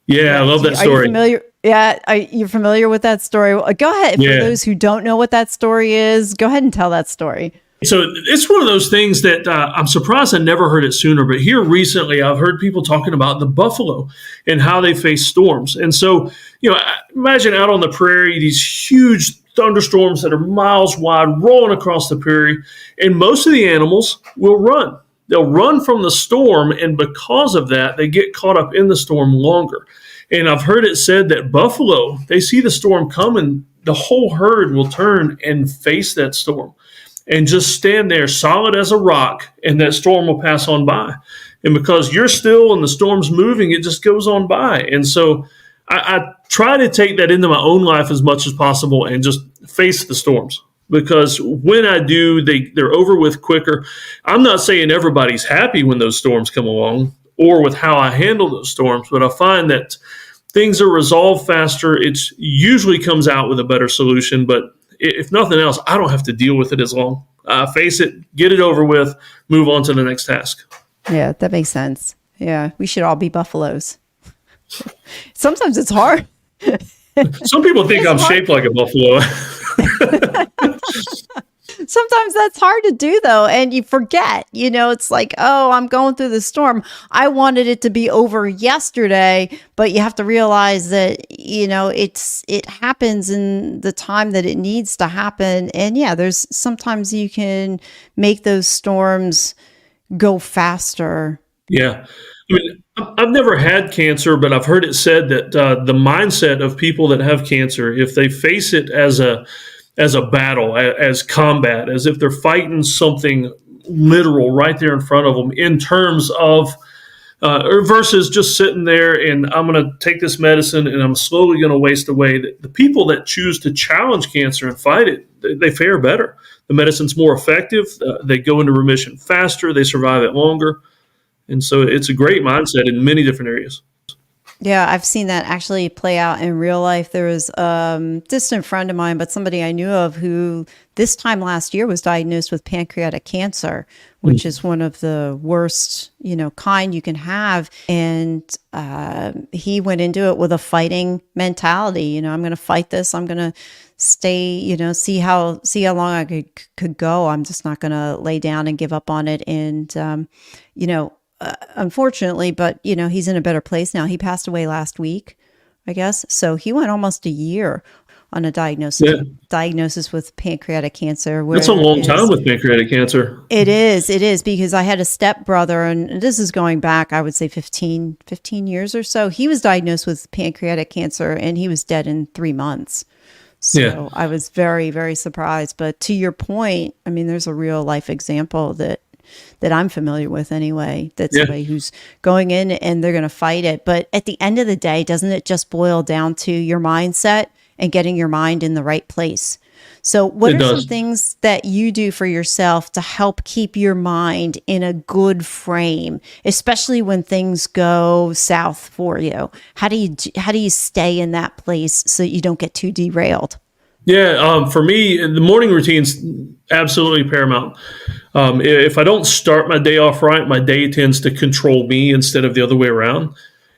Yeah, I love that story. Are you familiar? Yeah. Are you familiar with that story? Go ahead. For those who don't know what that story is, go ahead and tell that story. So it's one of those things that I'm surprised I never heard it sooner. But here recently, I've heard people talking about the buffalo and how they face storms. And so, imagine out on the prairie, these huge thunderstorms that are miles wide rolling across the prairie. And most of the animals will run. They'll run from the storm. And because of that, they get caught up in the storm longer. And I've heard it said that buffalo, they see the storm coming, the whole herd will turn and face that storm and just stand there solid as a rock, and that storm will pass on by. And because you're still and the storm's moving, it just goes on by. And so I try to take that into my own life as much as possible and just face the storms. Because when I do, they're over with quicker. I'm not saying everybody's happy when those storms come along or with how I handle those storms, but I find that things are resolved faster. It usually comes out with a better solution, but if nothing else, I don't have to deal with it as long. Face it, get it over with, move on to the next task. Yeah, that makes sense. Yeah, we should all be buffaloes. Sometimes it's hard. Some people think I'm shaped like a buffalo. Sometimes that's hard to do though. And you forget, it's like, oh, I'm going through the storm. I wanted it to be over yesterday, but you have to realize that, it happens in the time that it needs to happen. And yeah, there's sometimes you can make those storms go faster. Yeah. I mean, I've never had cancer, but I've heard it said that the mindset of people that have cancer, if they face it as a battle, as combat, as if they're fighting something literal right there in front of them in terms of, versus just sitting there and I'm going to take this medicine and I'm slowly going to waste away. The people that choose to challenge cancer and fight it, they fare better. The medicine's more effective. They go into remission faster. They survive it longer. And so it's a great mindset in many different areas. Yeah, I've seen that actually play out in real life. There was a distant friend of mine, but somebody I knew of who this time last year was diagnosed with pancreatic cancer, which is one of the worst, kind you can have. And he went into it with a fighting mentality. I'm going to fight this. I'm going to stay, see how long I could go. I'm just not going to lay down and give up on it. And, unfortunately, but he's in a better place now. He passed away last week, I guess. So he went almost a year on a diagnosis with pancreatic cancer. That's a long time with pancreatic cancer. It is because I had a stepbrother, and this is going back, I would say 15 years or so. He was diagnosed with pancreatic cancer and he was dead in 3 months. So I was very, very surprised. But to your point, I mean, there's a real life example that I'm familiar with anyway. That's somebody who's going in and they're going to fight it. But at the end of the day, doesn't it just boil down to your mindset and getting your mind in the right place? So what are some things that you do for yourself to help keep your mind in a good frame, especially when things go south for you? How do you stay in that place so that you don't get too derailed? Yeah, for me, the morning routine's absolutely paramount. If I don't start my day off right, my day tends to control me instead of the other way around.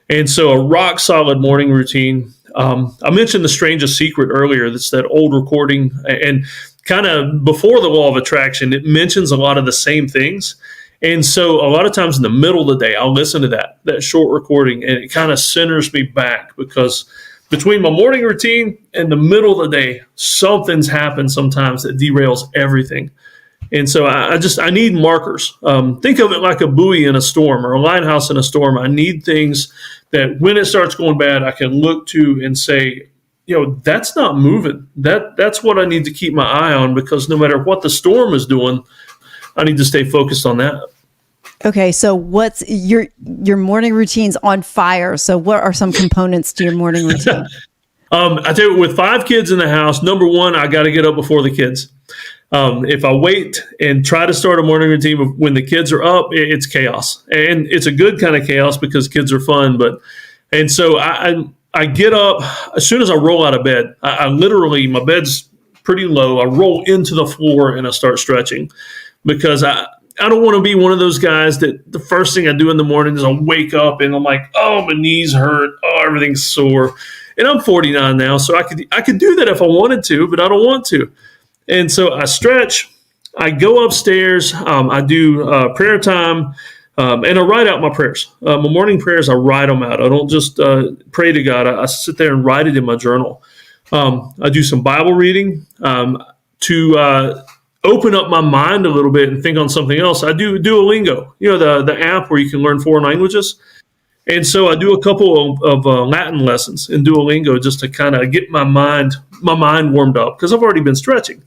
And so a rock solid morning routine. I mentioned The Strangest Secret earlier. That's that old recording, and kind of before the law of attraction, it mentions a lot of the same things. And so a lot of times in the middle of the day, I'll listen to that short recording, and it kind of centers me back, because between my morning routine and the middle of the day, something's happened sometimes that derails everything. And so I need markers. Think of it like a buoy in a storm or a lighthouse in a storm. I need things that when it starts going bad, I can look to and say, that's not moving. That's what I need to keep my eye on, because no matter what the storm is doing, I need to stay focused on that. Okay, so what's your morning routine's on fire? So what are some components to your morning routine? I tell you, with 5 kids in the house, number one, I got to get up before the kids. If I wait and try to start a morning routine when the kids are up, it's chaos. And it's a good kind of chaos because kids are fun. And so I get up as soon as I roll out of bed. I literally, my bed's pretty low. I roll into the floor and I start stretching, because I don't want to be one of those guys that the first thing I do in the morning is I wake up and I'm like, oh, my knees hurt. Oh, everything's sore. And I'm 49 now, so I could do that if I wanted to, but I don't want to. And so I stretch, I go upstairs, I do prayer time, and I write out my prayers. My morning prayers, I write them out. I don't just pray to God. I sit there and write it in my journal. I do some Bible reading to open up my mind a little bit and think on something else. I do Duolingo, the app where you can learn foreign languages. And so I do a couple of Latin lessons in Duolingo just to kind of get my mind warmed up, because I've already been stretching.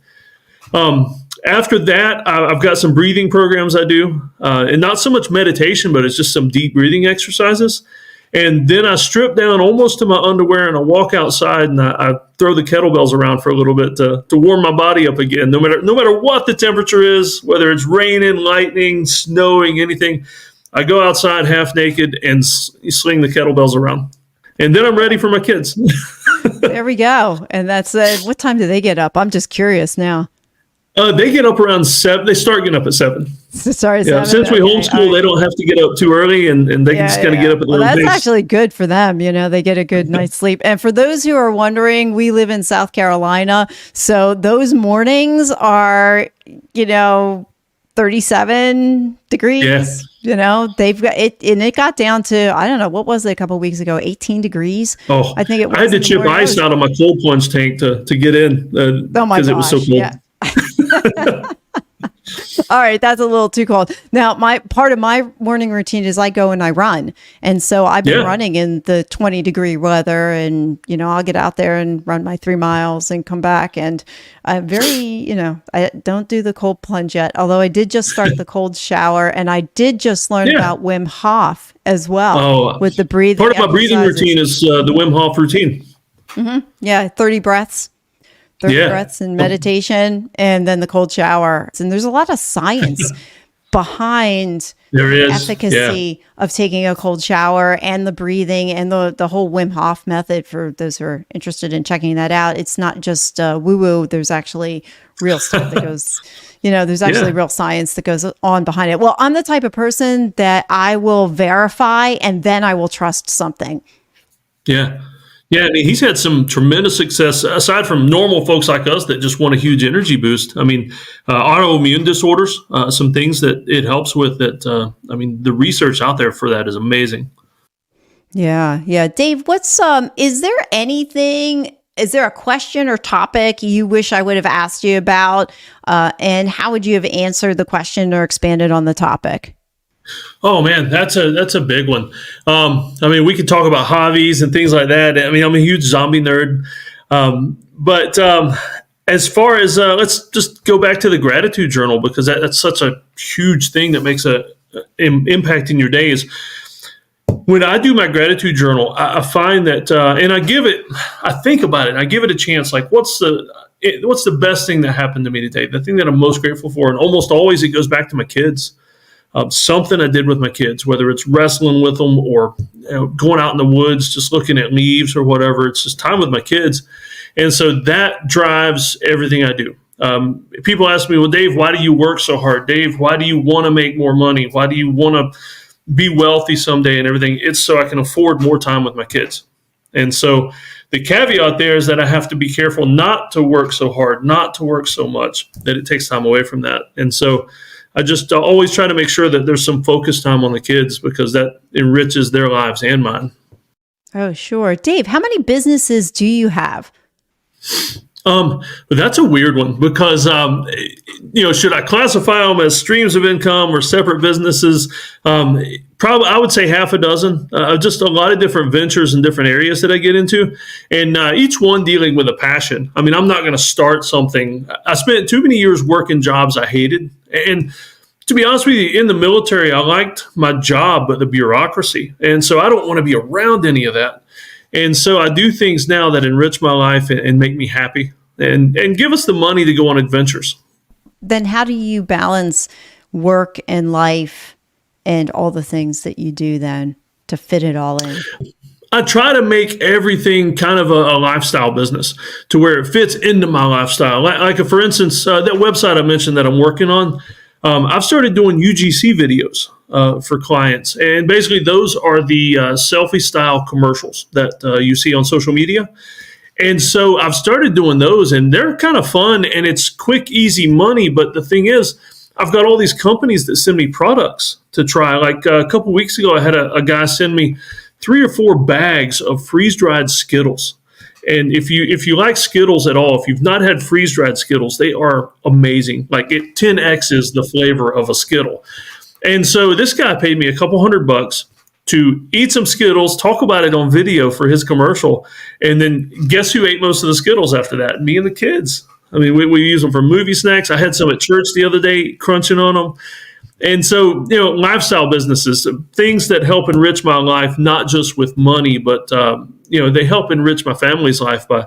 After that, I've got some breathing programs I do, and not so much meditation, but it's just some deep breathing exercises. And then I strip down almost to my underwear and I walk outside and I throw the kettlebells around for a little bit to warm my body up again. No matter what the temperature is, whether it's raining, lightning, snowing, anything, I go outside half naked and sling the kettlebells around. And then I'm ready for my kids. There we go. And that's what time do they get up? I'm just curious now. They get up around 7. They start getting up at 7. Sorry, 7. Since we homeschool, they don't have to get up too early, and they can just kind of get up at their own pace. That's actually good for them. They get a good night's sleep. And for those who are wondering, we live in South Carolina, so those mornings are, 37 degrees. Yeah. They've got it, and it got down to, I don't know, what was it a couple of weeks ago? 18 degrees. Oh, I think it was. I had to chip ice out of my cold plunge tank to get in because it was so cold. Yeah. All right, that's a little too cold. Now, part of my morning routine is I go and I run. And so I've been running in the 20-degree weather, and, I'll get out there and run my 3 miles and come back. And I'm very, I don't do the cold plunge yet, although I did just start the cold shower, and I did just learn about Wim Hof as well with the breathing. Part of my breathing routine is the Wim Hof routine. Mm-hmm. Yeah, 30 breaths. 30 breaths and meditation, and then the cold shower. And there's a lot of science behind the efficacy of taking a cold shower and the breathing and the whole Wim Hof method. For those who are interested in checking that out, it's not just woo-woo. There's actually real stuff that goes, there's actually real science that goes on behind it. Well, I'm the type of person that I will verify and then I will trust something. Yeah. Yeah, I mean, he's had some tremendous success, aside from normal folks like us that just want a huge energy boost. I mean, autoimmune disorders, some things that it helps with that. The research out there for that is amazing. Yeah. Dave, is there anything is there a question or topic you wish I would have asked you about? And how would you have answered the question or expanded on the topic? Oh man, that's a big one. I mean, we could talk about hobbies and things like that. I mean, I'm a huge zombie nerd. But as far as let's just go back to the gratitude journal, because that's such a huge thing that makes a impact in your days. When I do my gratitude journal, I find that, and I think about it, I give it a chance. Like, what's the best thing that happened to me today? The thing that I'm most grateful for, and almost always it goes back to my kids. Something I did with my kids, whether it's wrestling with them or going out in the woods, just looking at leaves or whatever. It's just time with my kids. And so that drives everything I do. People ask me, well, Dave, why do you work so hard? Dave, why do you want to make more money? Why do you want to be wealthy someday and everything? It's so I can afford more time with my kids. And so the caveat there is that I have to be careful not to work so hard, not to work so much, that it takes time away from that. And so I just always try to make sure that there's some focus time on the kids, because that enriches their lives and mine. Oh, sure. Dave, how many businesses do you have? But that's a weird one, because, should I classify them as streams of income or separate businesses? Probably, I would say half a dozen, just a lot of different ventures and different areas that I get into, and each one dealing with a passion. I mean, I'm not going to start something. I spent too many years working jobs I hated. And to be honest with you, in the military, I liked my job, but the bureaucracy. And so I don't want to be around any of that. And so I do things now that enrich my life and make me happy and give us the money to go on adventures. Then how do you balance work and life and all the things that you do then to fit it all in? I try to make everything kind of a lifestyle business to where it fits into my lifestyle. Like for instance, that website I mentioned that I'm working on, I've started doing UGC videos for clients. And basically those are the selfie style commercials that you see on social media. And so I've started doing those, and they're kind of fun, and it's quick, easy money. But the thing is, I've got all these companies that send me products to try. Like a couple weeks ago, I had a guy send me 3 or 4 bags of freeze-dried Skittles. And if you like Skittles at all, if you've not had freeze-dried Skittles, they are amazing. Like it 10X is the flavor of a Skittle. And so this guy paid me a couple $100 to eat some Skittles, talk about it on video for his commercial, and then guess who ate most of the Skittles after that? Me and the kids. I mean, we use them for movie snacks. I had some at church the other day, crunching on them. And so, lifestyle businesses, things that help enrich my life, not just with money, but, they help enrich my family's life by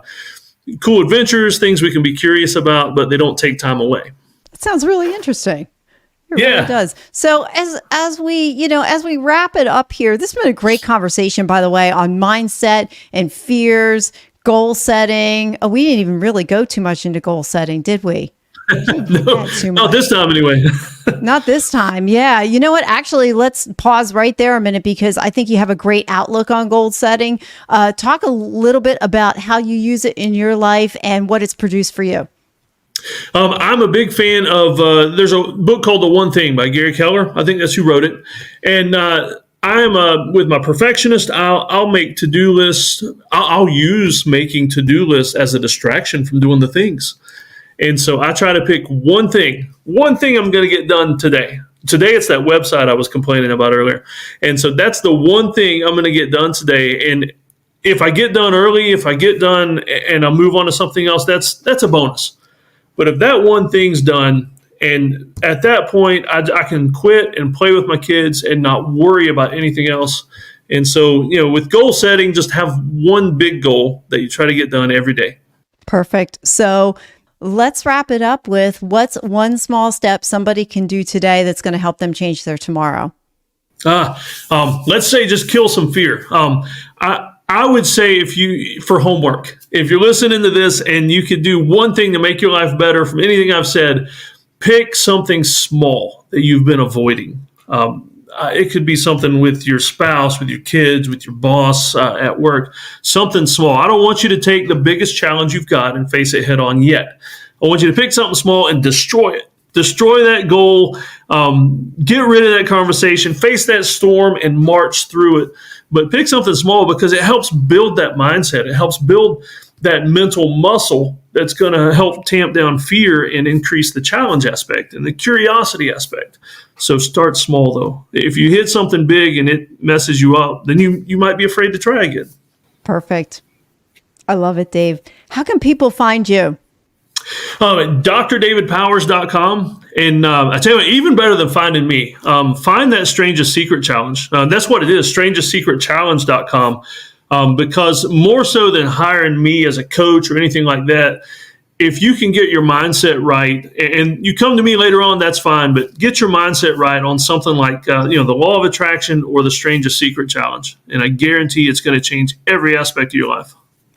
cool adventures, things we can be curious about, but they don't take time away. That sounds really interesting. It really does. So as we wrap it up here, this has been a great conversation, by the way, on mindset and fears, goal setting. We didn't even really go too much into goal setting, did we? No, not this time anyway. Not this time. Yeah. You know what? Actually, let's pause right there a minute, because I think you have a great outlook on goal setting. Talk a little bit about how you use it in your life and what it's produced for you. I'm a big fan of, there's a book called The One Thing by Gary Keller. I think that's who wrote it. And I'm with my perfectionist, I'll make to-do lists. I'll use making to-do lists as a distraction from doing the things. And so I try to pick one thing I'm going to get done today. Today, it's that website I was complaining about earlier. And so that's the one thing I'm going to get done today. And if I get done early, if I get done and I move on to something else, that's a bonus. But if that one thing's done, and at that point, I can quit and play with my kids and not worry about anything else. And so, with goal setting, just have one big goal that you try to get done every day. Perfect. So let's wrap it up with what's one small step somebody can do today that's going to help them change their tomorrow. Let's say just kill some fear. I would say for homework, if you're listening to this and you could do one thing to make your life better from anything I've said, pick something small that you've been avoiding. It could be something with your spouse, with your kids, with your boss at work, something small. I don't want you to take the biggest challenge you've got and face it head on yet. I want you to pick something small and destroy it. Destroy that goal, get rid of that conversation, face that storm and march through it. But pick something small, because it helps build that mindset. It helps build that mental muscle that's going to help tamp down fear and increase the challenge aspect and the curiosity aspect. So start small, though. If you hit something big and it messes you up, then you might be afraid to try again. Perfect. I love it, Dave. How can people find you? DrDavidPowers.com. And I tell you what, even better than finding me, find that Strangest Secret Challenge. That's what it is, StrangestSecretChallenge.com. Because more so than hiring me as a coach or anything like that, if you can get your mindset right, and you come to me later on, that's fine, but get your mindset right on something like the Law of Attraction or the Strangest Secret Challenge. And I guarantee it's going to change every aspect of your life.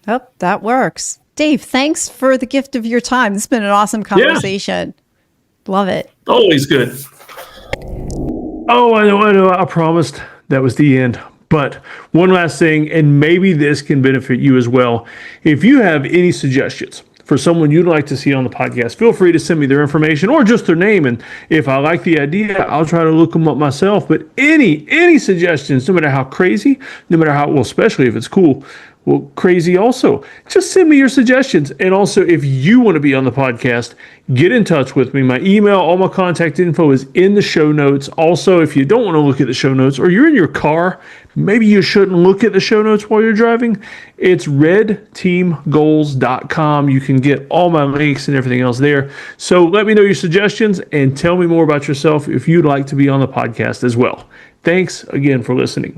Oh, that works. Dave, thanks for the gift of your time. This has been an awesome conversation. Yeah. Love it. Always good. Oh, I know. I promised that was the end. But one last thing, and maybe this can benefit you as well. If you have any suggestions for someone you'd like to see on the podcast, feel free to send me their information or just their name. And if I like the idea, I'll try to look them up myself. But any suggestions, no matter how crazy, no matter how, well, especially if it's cool, well, crazy also, just send me your suggestions. And also, if you want to be on the podcast, get in touch with me. My email, all my contact info is in the show notes. Also, if you don't want to look at the show notes or you're in your car, maybe you shouldn't look at the show notes while you're driving. It's redteamgoals.com. You can get all my links and everything else there. So let me know your suggestions and tell me more about yourself if you'd like to be on the podcast as well. Thanks again for listening.